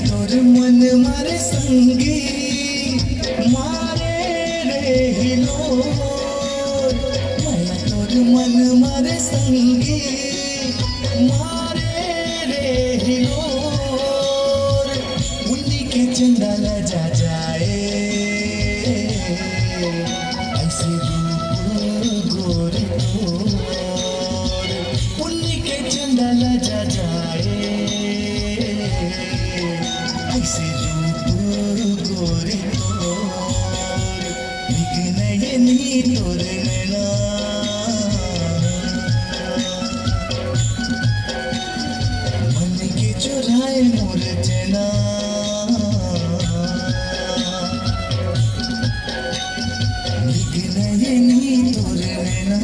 तोर मन मारे संगी मारे रे हिलोर माया तोर मन मारे संगी मारे रे हिलोर उन्हीं के चंडाल जा जाए ऐसे रूप गोरी तोर उन्हीं के चंडाल जा जाए ऐसे रूप गोरी तोर निकनयनी तोर नैना मन के चुराए मोर चैना निकनयनी तोर नैना